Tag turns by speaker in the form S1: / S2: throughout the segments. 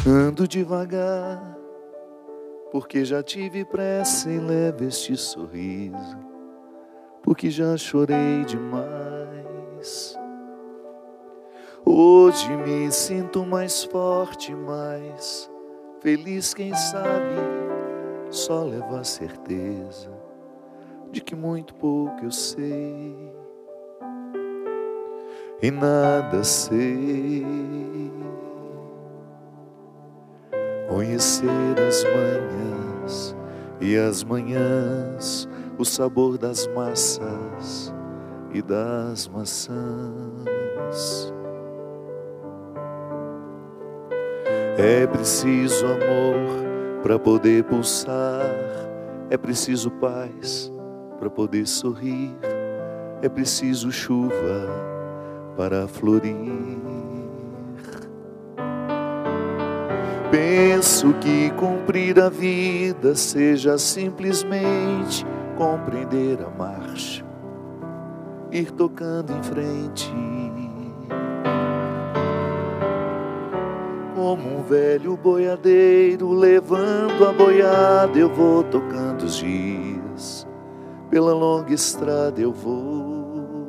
S1: Ando devagar, porque já tive pressa em leve este sorriso, porque já chorei demais. Hoje me sinto mais forte, mais feliz, quem sabe só leva a certeza de que muito pouco eu sei e nada sei. Conhecer as manhãs e as manhãs, o sabor das massas e das maçãs. É preciso amor para poder pulsar, é preciso paz para poder sorrir, é preciso chuva para florir. Penso que cumprir a vida seja simplesmente compreender a marcha, ir tocando em frente. Como um velho boiadeiro levando a boiada, eu vou tocando os dias, pela longa estrada eu vou,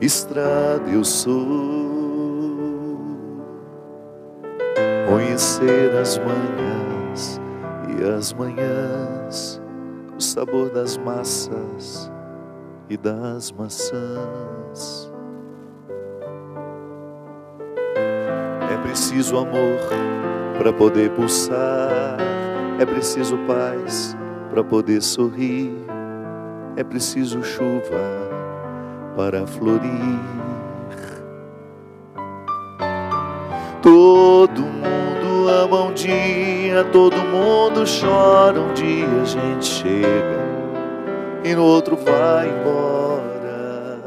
S1: estrada eu sou. Conhecer as manhãs e as manhãs, o sabor das massas e das maçãs. É preciso amor para poder pulsar, é preciso paz para poder sorrir, é preciso chuva para florir. Todo mundo ama um dia, todo mundo chora um dia, a gente chega e no outro vai embora.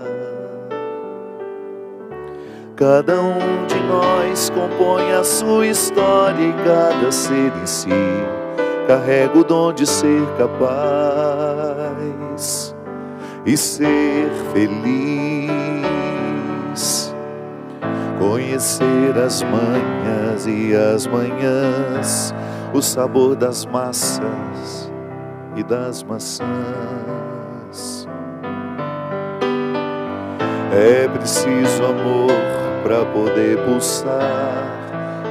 S1: Cada um de nós compõe a sua história e cada ser em si carrega o dom de ser capaz e ser feliz. Conhecer as manhãs e as manhãs, o sabor das massas e das maçãs. É preciso amor para poder pulsar,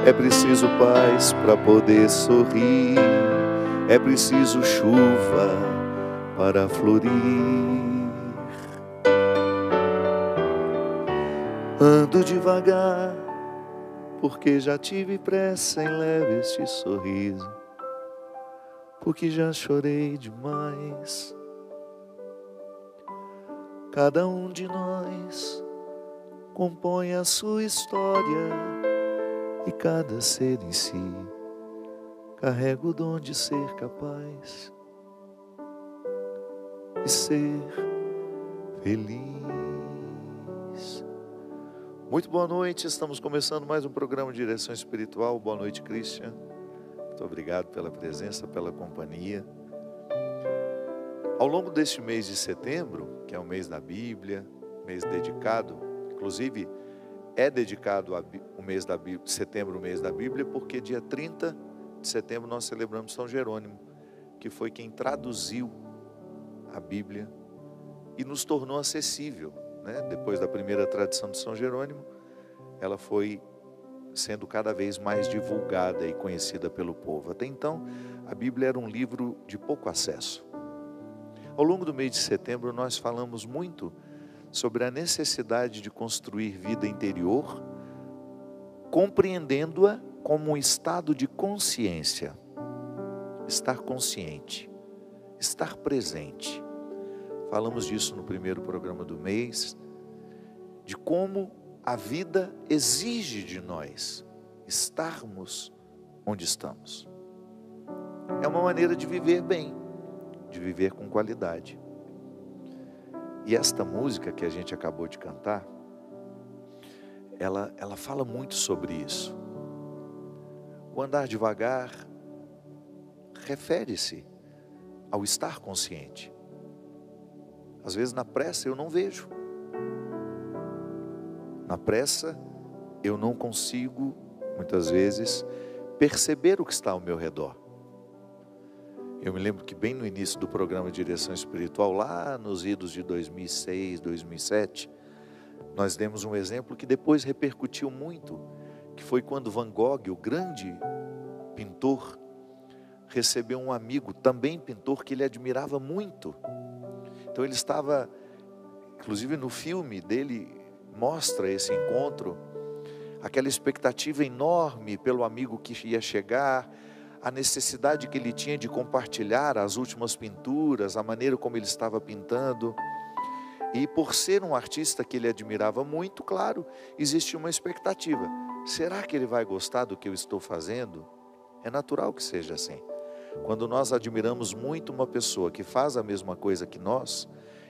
S1: é preciso paz para poder sorrir, é preciso chuva para florir. Ando devagar, porque já tive pressa em leve este sorriso, porque já chorei demais. Cada um de nós compõe a sua história e cada ser em si carrega o dom de ser capaz e ser feliz. Muito boa noite, estamos começando mais um programa de Direção Espiritual. Boa noite, Christian. Muito obrigado pela presença, pela companhia. Ao longo deste mês de setembro, que é o mês da Bíblia, mês dedicado, inclusive é dedicado o mês da Bíblia, setembro, o mês da Bíblia, porque dia 30 de setembro nós celebramos São Jerônimo, que foi quem traduziu a Bíblia e nos tornou acessível. Depois da primeira tradição de São Jerônimo, ela foi sendo cada vez mais divulgada e conhecida pelo povo. Até então, a Bíblia era um livro de pouco acesso. Ao longo do mês de setembro, nós falamos muito sobre a necessidade de construir vida interior, compreendendo-a como um estado de consciência. Estar consciente, estar presente. Falamos disso no primeiro programa do mês, de como a vida exige de nós estarmos onde estamos. É uma maneira de viver bem, de viver com qualidade. E esta música que a gente acabou de cantar, ela fala muito sobre isso. O andar devagar refere-se ao estar consciente. Às vezes na pressa eu não vejo. Na pressa eu não consigo muitas vezes, perceber o que está ao meu redor. Eu me lembro que bem no início do programa de direção espiritual, lá nos idos de 2006, 2007, nós demos um exemplo que depois repercutiu muito, que foi quando Van Gogh, o grande pintor, recebeu um amigo, também pintor, que ele admirava muito. Então ele estava, inclusive no filme dele, mostra esse encontro, aquela expectativa enorme pelo amigo que ia chegar, a necessidade que ele tinha de compartilhar as últimas pinturas, a maneira como ele estava pintando. E por ser um artista que ele admirava muito, claro, existia uma expectativa. Será que ele vai gostar do que eu estou fazendo? É natural que seja assim. Quando nós admiramos muito uma pessoa que faz a mesma coisa que nós,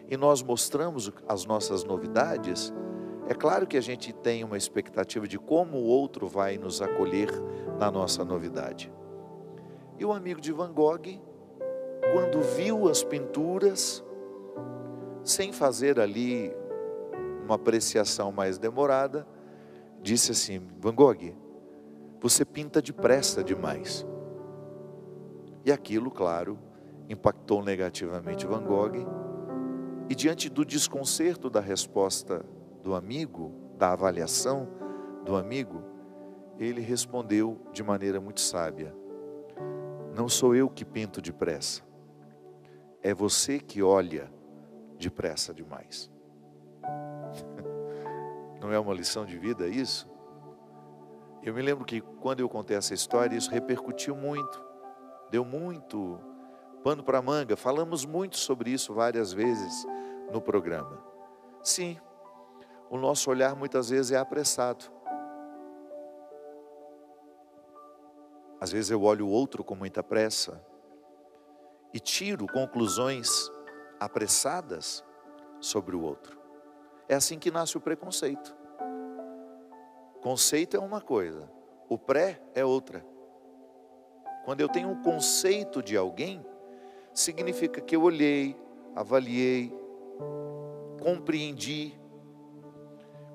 S1: e nós mostramos as nossas novidades, é claro que a gente tem uma expectativa de como o outro vai nos acolher na nossa novidade. E o amigo de Van Gogh, quando viu as pinturas, sem fazer ali uma apreciação mais demorada, disse assim: Van Gogh, você pinta depressa demais. E aquilo, claro, impactou negativamente Van Gogh. E diante do desconcerto da resposta do amigo, da avaliação do amigo, ele respondeu de maneira muito sábia: não sou eu que pinto depressa, é você que olha depressa demais. Não é uma lição de vida isso? Eu me lembro que quando eu contei essa história, isso repercutiu muito, deu muito pano para manga, falamos muito sobre isso várias vezes no programa. Sim, o nosso olhar muitas vezes é apressado. Às vezes eu olho o outro com muita pressa e tiro conclusões apressadas sobre o outro. É assim que nasce o preconceito. Conceito é uma coisa, o pré é outra. Quando eu tenho um conceito de alguém, significa que eu olhei, avaliei, compreendi.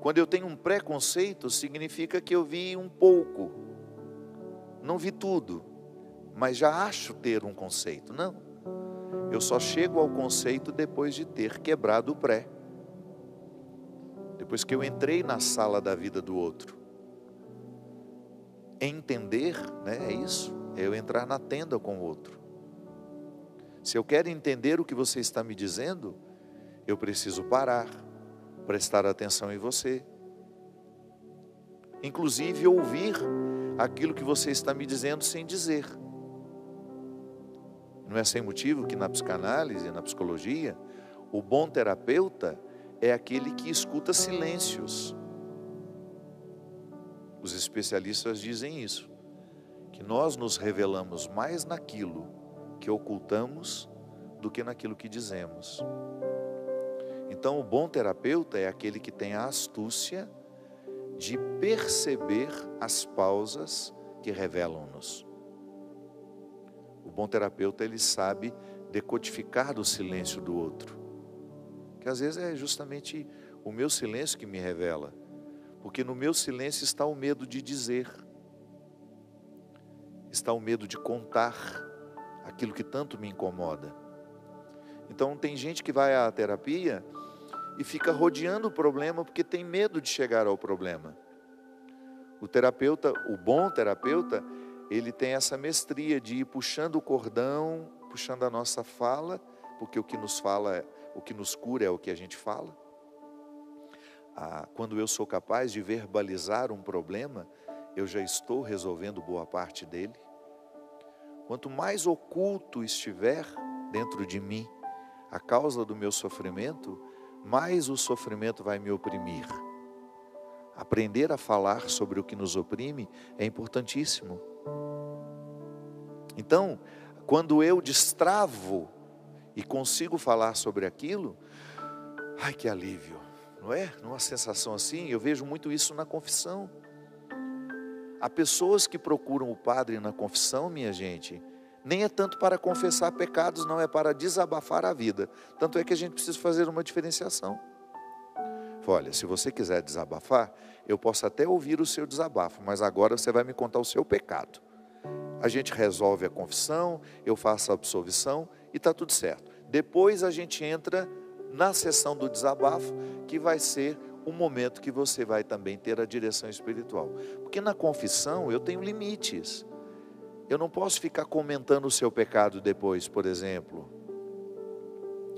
S1: Quando eu tenho um preconceito, significa que eu vi um pouco, não vi tudo, mas já acho ter um conceito. Não, eu só chego ao conceito depois de ter quebrado o pré. Depois que eu entrei na sala da vida do outro. Entender, né, é isso, é eu entrar na tenda com o outro. Se eu quero entender o que você está me dizendo, eu preciso parar, prestar atenção em você. Inclusive ouvir aquilo que você está me dizendo sem dizer. Não é sem motivo que na psicanálise, na psicologia, o bom terapeuta é aquele que escuta silêncios. Os especialistas dizem isso, que nós nos revelamos mais naquilo que ocultamos do que naquilo que dizemos. Então, o bom terapeuta é aquele que tem a astúcia de perceber as pausas que revelam-nos. O bom terapeuta, ele sabe decodificar o silêncio do outro, que às vezes é justamente o meu silêncio que me revela, porque no meu silêncio está o medo de dizer, está o medo de contar aquilo que tanto me incomoda. Então tem gente que vai à terapia e fica rodeando o problema porque tem medo de chegar ao problema. O terapeuta, o bom terapeuta, ele tem essa mestria de ir puxando o cordão, puxando a nossa fala, porque o que nos fala, o que nos cura é o que a gente fala. Quando eu sou capaz de verbalizar um problema, eu já estou resolvendo boa parte dele. Quanto mais oculto estiver dentro de mim a causa do meu sofrimento, mais o sofrimento vai me oprimir. Aprender a falar sobre o que nos oprime é importantíssimo. Então, quando eu destravo e consigo falar sobre aquilo, ai, que alívio, não é? Numa sensação assim, eu vejo muito isso na confissão. Há pessoas que procuram o padre na confissão, minha gente, nem é tanto para confessar pecados, não, é para desabafar a vida. Tanto é que a gente precisa fazer uma diferenciação. olha, se você quiser desabafar, eu posso até ouvir o seu desabafo, mas agora você vai me contar o seu pecado. A gente resolve a confissão, eu faço a absolvição e está tudo certo. Depois a gente entra na sessão do desabafo, que vai ser o momento que você vai também ter a direção espiritual. Porque na confissão eu tenho limites. Eu não posso ficar comentando o seu pecado depois, por exemplo.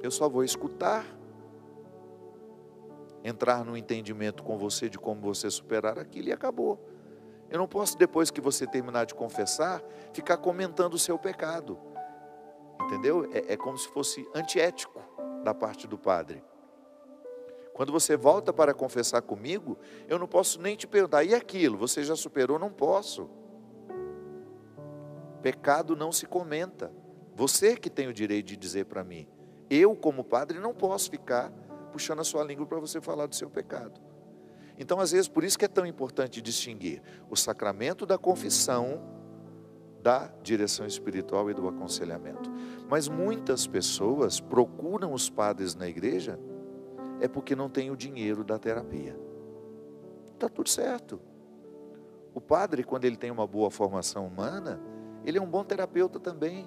S1: Eu só vou escutar, entrar no entendimento com você de como você superar aquilo e acabou. Eu não posso, depois que você terminar de confessar, ficar comentando o seu pecado. Entendeu? É como se fosse antiético da parte do padre. Quando você volta para confessar comigo, eu não posso nem te perguntar, e aquilo, você já superou? Não posso. Pecado não se comenta. Você que tem o direito de dizer para mim. Eu, como padre, não posso ficar puxando a sua língua para você falar do seu pecado. Então, às vezes, por isso que é tão importante distinguir o sacramento da confissão da direção espiritual e do aconselhamento. Mas muitas pessoas procuram os padres na igreja é porque não tem o dinheiro da terapia. Está tudo certo. O padre, quando ele tem uma boa formação humana, ele é um bom terapeuta também.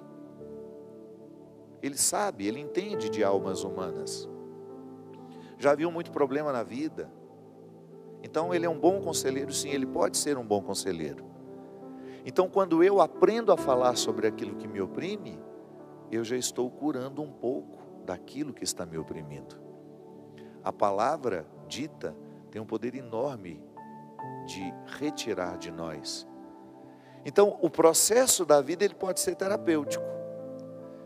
S1: Ele sabe, ele entende de almas humanas. Já viu muito problema na vida. Então ele é um bom conselheiro, sim, ele pode ser um bom conselheiro. Então quando eu aprendo a falar sobre aquilo que me oprime, eu já estou curando um pouco daquilo que está me oprimindo. A palavra dita tem um poder enorme de retirar de nós. Então o processo da vida ele pode ser terapêutico.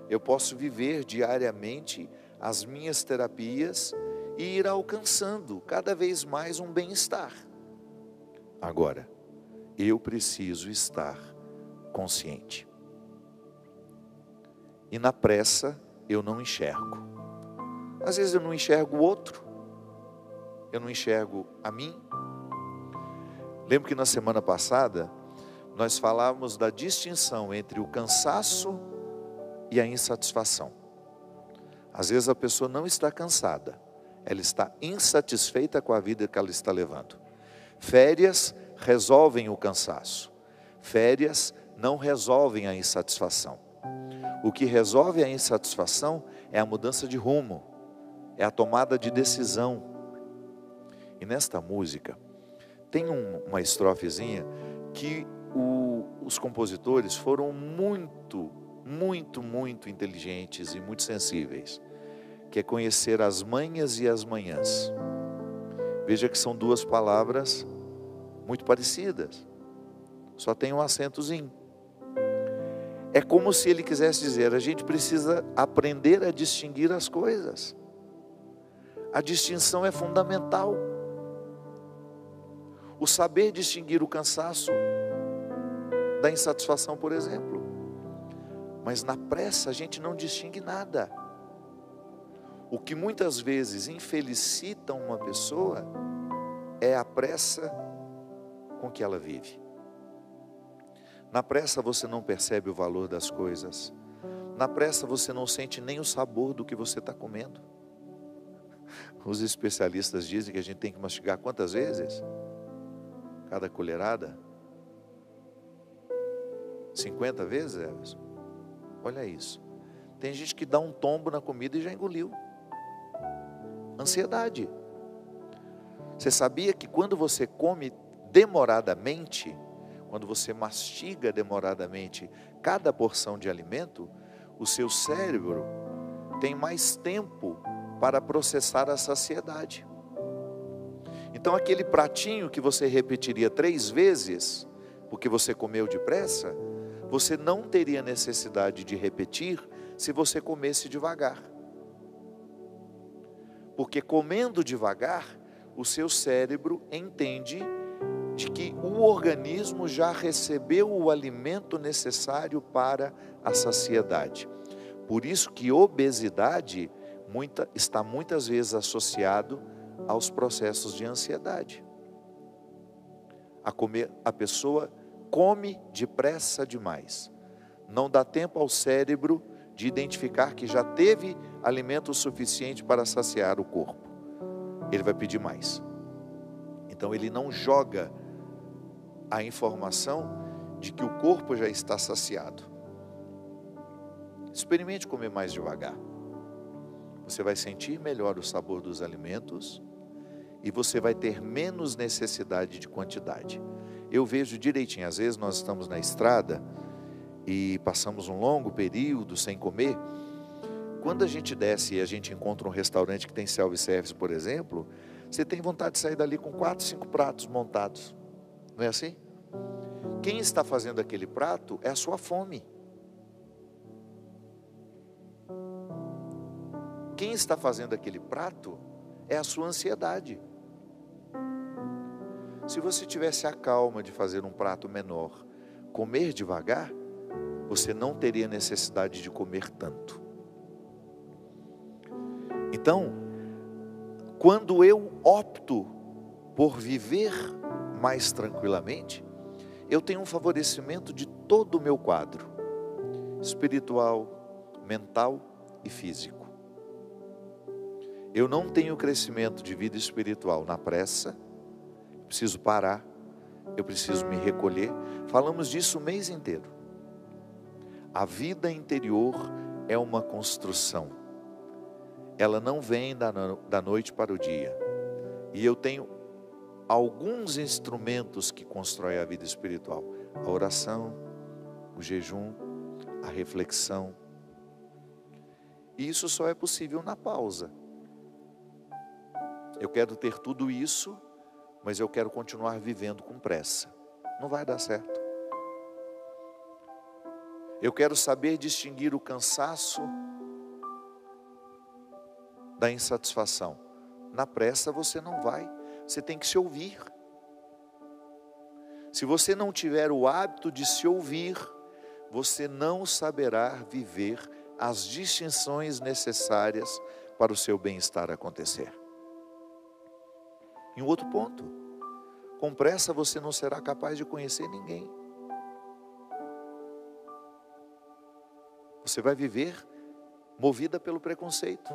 S1: Eu posso viver diariamente as minhas terapias e ir alcançando cada vez mais um bem-estar. Agora, eu preciso estar consciente. E na pressa, eu não enxergo. Às vezes eu não enxergo o outro, eu não enxergo a mim. Lembro que na semana passada, nós falávamos da distinção entre o cansaço e a insatisfação. Às vezes a pessoa não está cansada, ela está insatisfeita com a vida que ela está levando. Férias resolvem o cansaço. Férias não resolvem a insatisfação. O que resolve a insatisfação é a mudança de rumo, é a tomada de decisão. E nesta música, tem uma estrofezinha que os compositores foram muito inteligentes e muito sensíveis, que é conhecer as manhas e as manhãs. Veja que são duas palavras muito parecidas, só tem um acentozinho. É como se ele quisesse dizer, a gente precisa aprender a distinguir as coisas. A distinção é fundamental. O saber distinguir o cansaço da insatisfação, por exemplo. Mas na pressa a gente não distingue nada. O que muitas vezes infelicita uma pessoa é a pressa com que ela vive. Na pressa você não percebe o valor das coisas. Na pressa você não sente nem o sabor do que você está comendo. Os especialistas dizem que a gente tem que mastigar quantas vezes? Cada colherada? 50 vezes, Everson? Olha isso. Tem gente que dá um tombo na comida e já engoliu. Ansiedade. Você sabia que quando você come demoradamente, quando você mastiga demoradamente cada porção de alimento, o seu cérebro tem mais tempo para processar a saciedade. Então aquele pratinho que você repetiria 3 vezes, porque você comeu depressa, você não teria necessidade de repetir se você comesse devagar. Porque comendo devagar, o seu cérebro entende de que o organismo já recebeu o alimento necessário para a saciedade. Por isso que obesidade está muitas vezes associado aos processos de ansiedade. A pessoa come depressa demais. Não dá tempo ao cérebro de identificar que já teve alimento suficiente para saciar o corpo. ele vai pedir mais. Então ele não joga a informação de que o corpo já está saciado. Experimente comer mais devagar. Você vai sentir melhor o sabor dos alimentos e você vai ter menos necessidade de quantidade. Eu vejo direitinho, às vezes nós estamos na estrada e passamos um longo período sem comer. Quando a gente desce e a gente encontra um restaurante que tem self-service, por exemplo, você tem vontade de sair dali com 4, 5 pratos montados. Não é assim? Quem está fazendo aquele prato é a sua fome. Quem está fazendo aquele prato é a sua ansiedade. Se você tivesse a calma de fazer um prato menor, comer devagar, você não teria necessidade de comer tanto. Então, quando eu opto por viver mais tranquilamente, eu tenho um favorecimento de todo o meu quadro, espiritual, mental e físico. Eu não tenho crescimento de vida espiritual na pressa, eu preciso parar, eu preciso me recolher. Falamos disso o mês inteiro. A vida interior é uma construção. Ela não vem da noite para o dia. E eu tenho alguns instrumentos que constroem a vida espiritual: a oração, o jejum, a reflexão. E isso só é possível na pausa. Eu quero ter tudo isso, mas eu quero continuar vivendo com pressa. Não vai dar certo. Eu quero saber distinguir o cansaço da insatisfação. Na pressa você não vai, você tem que se ouvir. Se você não tiver o hábito de se ouvir, você não saberá viver as distinções necessárias para o seu bem-estar acontecer. Em outro ponto, com pressa você não será capaz de conhecer ninguém. Você vai viver movida pelo preconceito,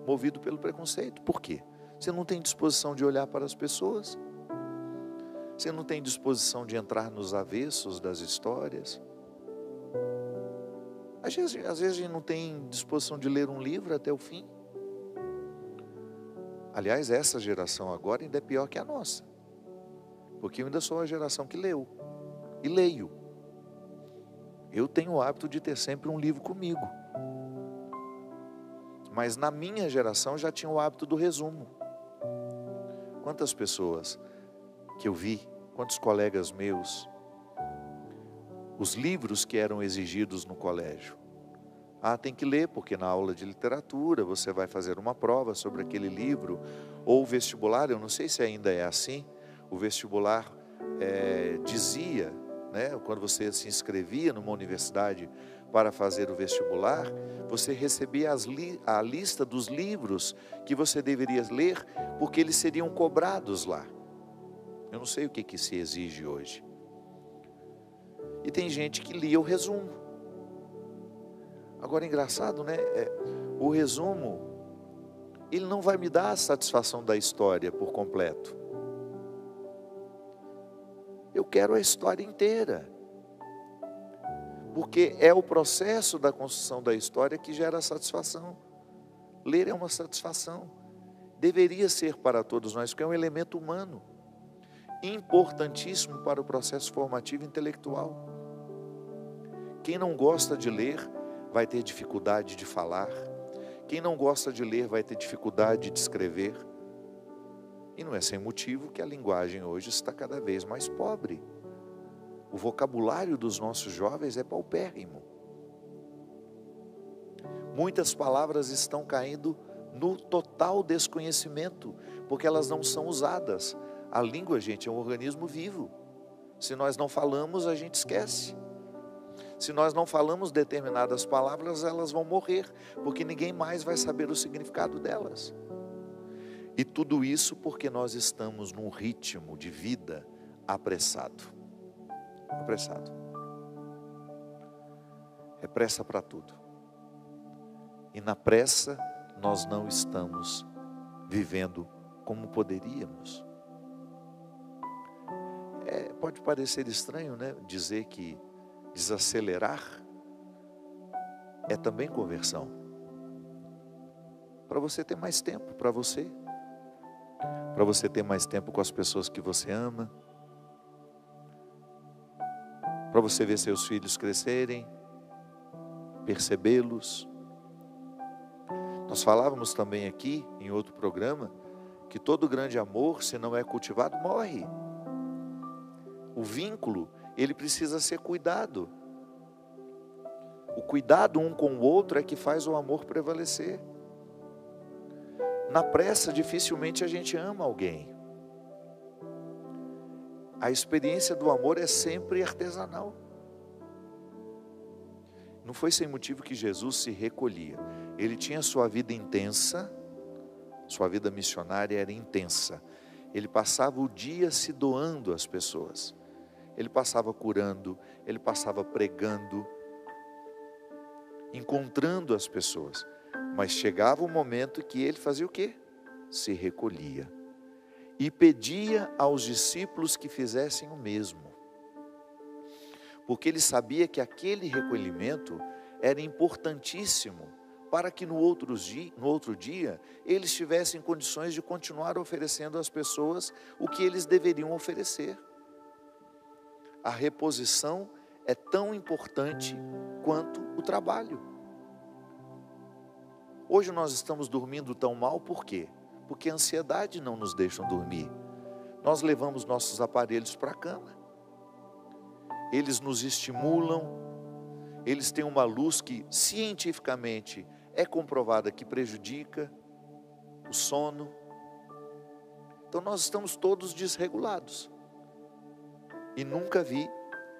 S1: movido pelo preconceito. Por quê? Você não tem disposição de olhar para as pessoas, você não tem disposição de entrar nos avessos das histórias. Às vezes a gente não tem disposição de ler um livro até o fim. Aliás, essa geração agora ainda é pior que a nossa, porque eu ainda sou a geração que leu e leio. Eu tenho o hábito de ter sempre um livro comigo, mas na minha geração já tinha o hábito do resumo. Quantas pessoas que eu vi, quantos colegas meus, os livros que eram exigidos no colégio. Tem que ler, porque na aula de literatura você vai fazer uma prova sobre aquele livro, ou o vestibular, eu não sei se ainda é assim, o vestibular dizia, né, quando você se inscrevia numa universidade para fazer o vestibular, você recebia a lista dos livros que você deveria ler, porque eles seriam cobrados lá. Eu não sei o que se exige hoje. E tem gente que lia o resumo. Agora, engraçado, né? O resumo, ele não vai me dar a satisfação da história por completo. Eu quero a história inteira. Porque é o processo da construção da história que gera a satisfação. Ler é uma satisfação. Deveria ser para todos nós, porque é um elemento humano, importantíssimo para o processo formativo intelectual. Quem não gosta de ler vai ter dificuldade de falar. Quem não gosta de ler vai ter dificuldade de escrever. E não é sem motivo que a linguagem hoje está cada vez mais pobre. O vocabulário dos nossos jovens é paupérrimo. Muitas palavras estão caindo no total desconhecimento, porque elas não são usadas. A língua, gente, é um organismo vivo. Se nós não falamos, a gente esquece. Se nós não falamos determinadas palavras, elas vão morrer, porque ninguém mais vai saber o significado delas. E tudo isso porque nós estamos num ritmo de vida apressado. Apressado. É pressa para tudo. E na pressa nós não estamos vivendo como poderíamos. Pode parecer estranho, né? Dizer que desacelerar é também conversão. Para você ter mais tempo para você ter mais tempo com as pessoas que você ama, para você ver seus filhos crescerem, percebê-los. Nós falávamos também aqui, em outro programa, que todo grande amor, se não é cultivado, morre. O vínculo, ele precisa ser cuidado. O cuidado um com o outro é que faz o amor prevalecer. Na pressa, dificilmente a gente ama alguém. A experiência do amor é sempre artesanal. Não foi sem motivo que Jesus se recolhia. Ele tinha sua vida intensa, sua vida missionária era intensa. Ele passava o dia se doando às pessoas. Ele passava curando, ele passava pregando, encontrando as pessoas. Mas chegava um momento que ele fazia o quê? Se recolhia. E pedia aos discípulos que fizessem o mesmo. Porque ele sabia que aquele recolhimento era importantíssimo para que no outro dia eles tivessem condições de continuar oferecendo às pessoas o que eles deveriam oferecer. A reposição é tão importante quanto o trabalho. Hoje nós estamos dormindo tão mal, por quê? Porque a ansiedade não nos deixa dormir. Nós levamos nossos aparelhos para a cama. Eles nos estimulam, eles têm uma luz que cientificamente é comprovada que prejudica o sono. Então nós estamos todos desregulados. E nunca vi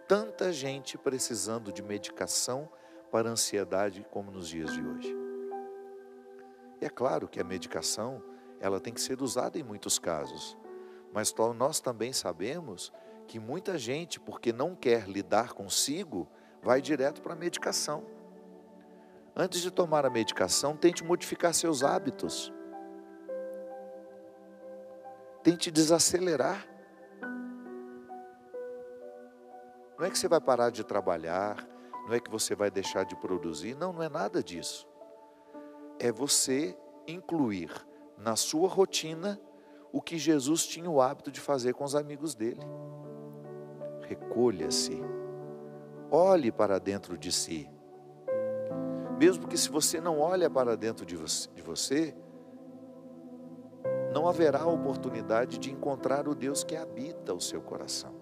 S1: tanta gente precisando de medicação para ansiedade como nos dias de hoje. E é claro que a medicação, ela tem que ser usada em muitos casos. Mas nós também sabemos que muita gente, porque não quer lidar consigo, vai direto para a medicação. Antes de tomar a medicação, tente modificar seus hábitos. Tente desacelerar. Não é que você vai parar de trabalhar, não é que você vai deixar de produzir, não é nada disso. É você incluir na sua rotina o que Jesus tinha o hábito de fazer com os amigos dele. Recolha-se, olhe para dentro de si. Mesmo que se você não olha para dentro de você, não haverá oportunidade de encontrar o Deus que habita o seu coração.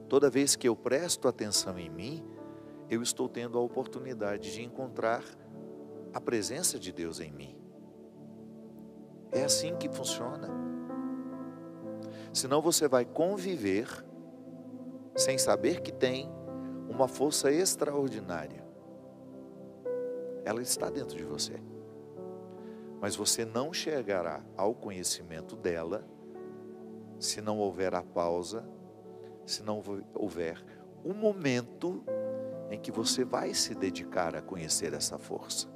S1: Toda vez que eu presto atenção em mim, eu estou tendo a oportunidade de encontrar a presença de Deus em mim. É assim que funciona. Senão você vai conviver sem saber que tem uma força extraordinária. Ela está dentro de você. Mas você não chegará ao conhecimento dela se não houver a pausa, se não houver um momento em que você vai se dedicar a conhecer essa força.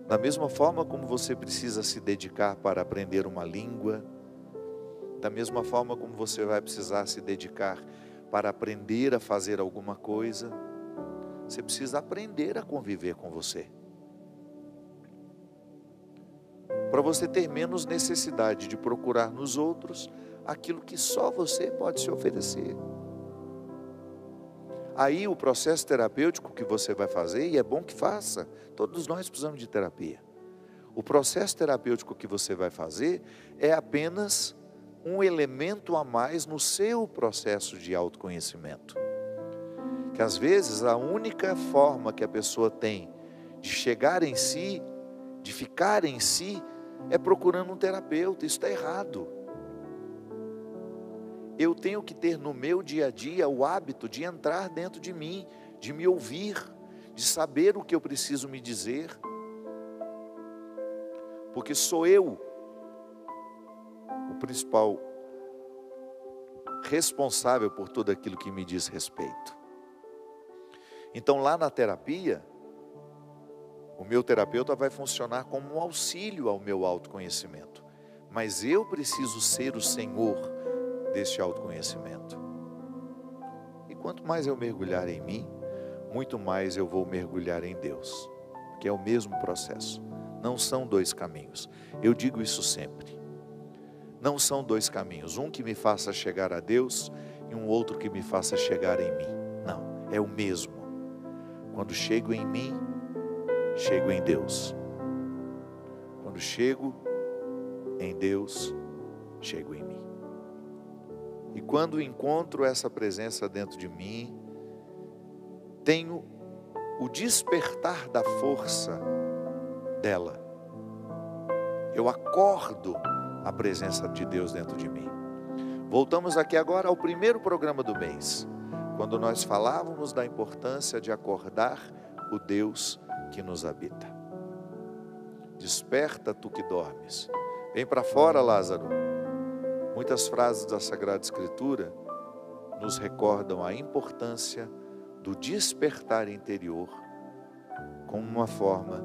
S1: Da mesma forma como você precisa se dedicar para aprender uma língua, da mesma forma como você vai precisar se dedicar para aprender a fazer alguma coisa, você precisa aprender a conviver com você. Para você ter menos necessidade de procurar nos outros aquilo que só você pode se oferecer. Aí o processo terapêutico que você vai fazer, e é bom que faça, todos nós precisamos de terapia. O processo terapêutico que você vai fazer é apenas um elemento a mais no seu processo de autoconhecimento. Que às vezes a única forma que a pessoa tem de chegar em si, de ficar em si, é procurando um terapeuta. Isso está errado. Eu tenho que ter no meu dia a dia o hábito de entrar dentro de mim, de me ouvir, de saber o que eu preciso me dizer. Porque sou eu o principal responsável por tudo aquilo que me diz respeito. Então lá na terapia, O meu terapeuta vai funcionar como um auxílio ao meu autoconhecimento. Mas eu preciso ser o Senhor deste autoconhecimento. E quanto mais eu mergulhar em mim, muito mais eu vou mergulhar em Deus. Que é o mesmo processo. Não são dois caminhos. Eu digo isso sempre. Não são dois caminhos. Um que me faça chegar a Deus e um outro que me faça chegar em mim. Não, é o mesmo. Quando chego em mim, chego em Deus. Quando chego em Deus, chego em mim. E quando encontro essa presença dentro de mim, tenho o despertar da força dela. Eu acordo a presença de Deus dentro de mim. Voltamos aqui agora ao primeiro programa do mês, quando nós falávamos da importância de acordar o Deus que nos habita. Desperta, tu que dormes. Vem para fora, Lázaro. Muitas frases da Sagrada Escritura nos recordam a importância do despertar interior como uma forma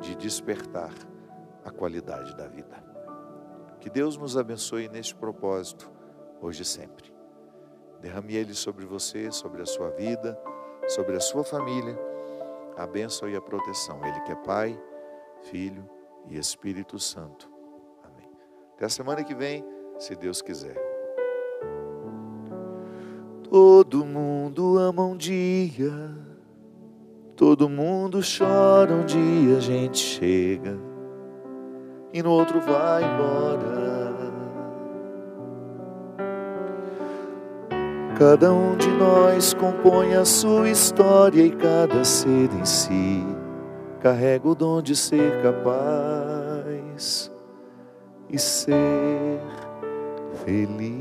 S1: de despertar a qualidade da vida. Que Deus nos abençoe neste propósito, hoje e sempre. Derrame Ele sobre você, sobre a sua vida, sobre a sua família, a bênção e a proteção. Ele que é Pai, Filho e Espírito Santo. Amém. Até a semana que vem, se Deus quiser. Todo mundo ama um dia, todo mundo chora um dia, a gente chega e no outro vai embora. Cada um de nós compõe a sua história e cada ser em si carrega o dom de ser capaz e ser feliz.